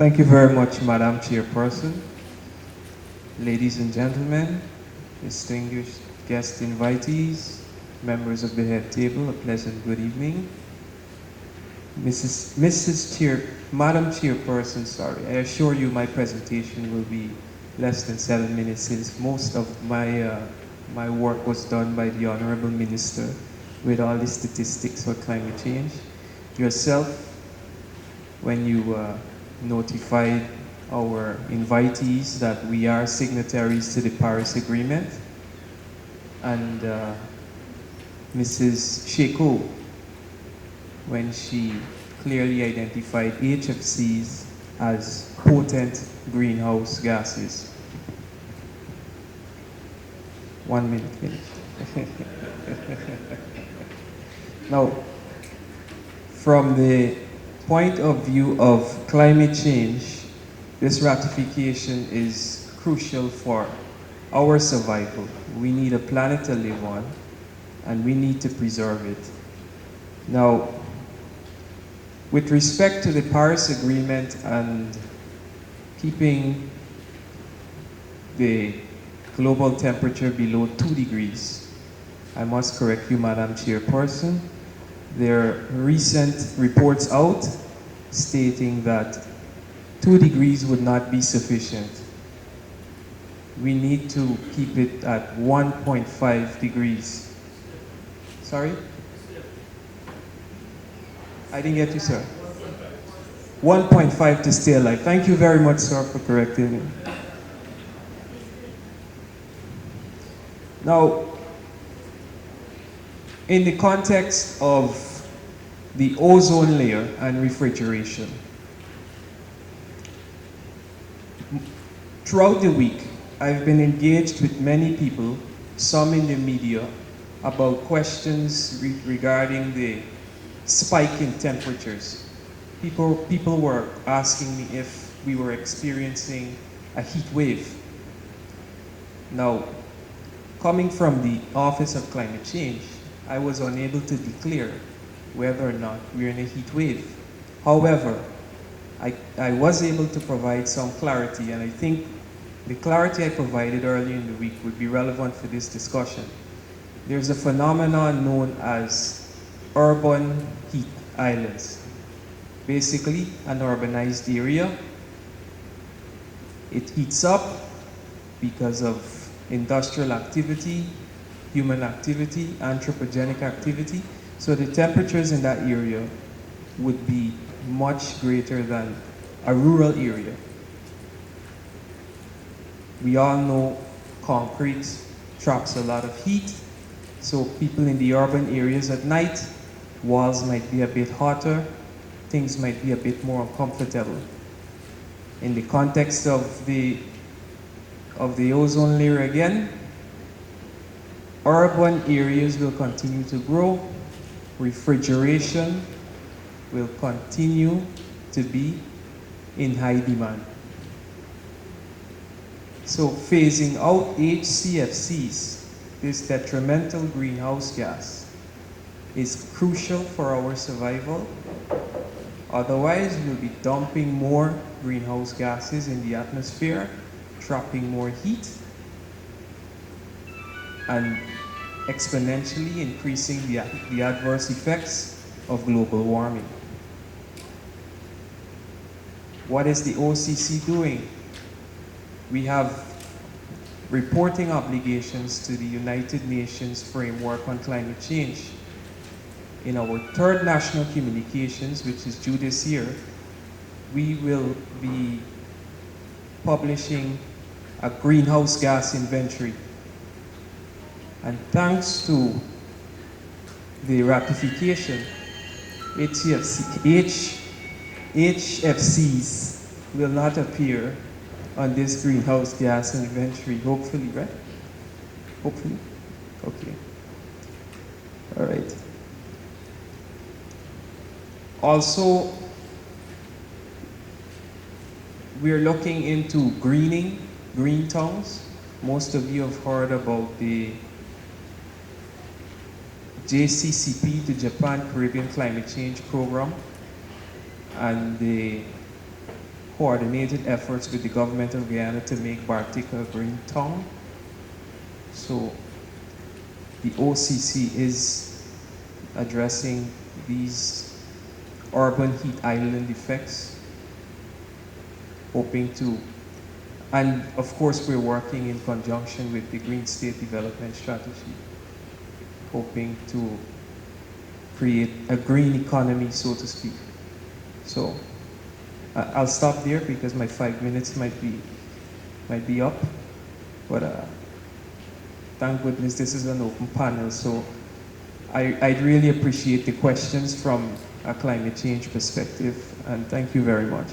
Thank you very much, Madam Chairperson. Ladies and gentlemen, distinguished guest invitees, members of the head table, a pleasant good evening. Madam Chairperson, sorry, I assure you my presentation will be less than 7 minutes since most of my work was done by the Honorable Minister with all the statistics for climate change. Yourself, when you notified our invitees that we are signatories to the Paris Agreement, and Mrs. Sheko, when she clearly identified HFCs as potent greenhouse gases. 1 minute, finish. Now, from the point of view of climate change, this ratification is crucial for our survival. We need a planet to live on, and we need to preserve it. Now, with respect to the Paris Agreement and keeping the global temperature below 2 degrees, I must correct you, Madam Chairperson. There are recent reports out stating that 2 degrees would not be sufficient. We need to keep it at 1.5 degrees. Sorry? I didn't get you, sir. 1.5 to stay alive. Thank you very much, sir, for correcting me. Now, in the context of the ozone layer and refrigeration, throughout the week, I've been engaged with many people, some in the media, about questions regarding the spike in temperatures. People were asking me if we were experiencing a heat wave. Now, coming from the Office of Climate Change, I was unable to declare whether or not we're in a heat wave. However, I was able to provide some clarity, and I think the clarity I provided earlier in the week would be relevant for this discussion. There's a phenomenon known as urban heat islands. Basically, an urbanized area. It heats up because of industrial activity, human activity, anthropogenic activity. So the temperatures in that area would be much greater than a rural area. We all know concrete traps a lot of heat. So people in the urban areas at night, walls might be a bit hotter, things might be a bit more uncomfortable. In the context of the ozone layer again, urban areas will continue to grow, refrigeration will continue to be in high demand. So phasing out HCFCs, this detrimental greenhouse gas, is crucial for our survival. Otherwise, we'll be dumping more greenhouse gases in the atmosphere, trapping more heat, and exponentially increasing the adverse effects of global warming. What is the OCC doing? We have reporting obligations to the United Nations Framework on Climate Change. In our third national communications, which is due this year, we will be publishing a greenhouse gas inventory. And thanks to the ratification, HFCs will not appear on this greenhouse gas inventory, hopefully, right? Hopefully? Okay. All right. Also, we're looking into greening, green towns. Most of you have heard about the JCCP, the Japan Caribbean Climate Change Program, and the coordinated efforts with the government of Guyana to make Bartik a green town. So the OCC is addressing these urban heat island effects, hoping to, and of course we're working in conjunction with the Green State Development Strategy, hoping to create a green economy, so to speak. So I'll stop there because my 5 minutes might be up, but thank goodness this is an open panel, so I'd really appreciate the questions from a climate change perspective, and thank you very much.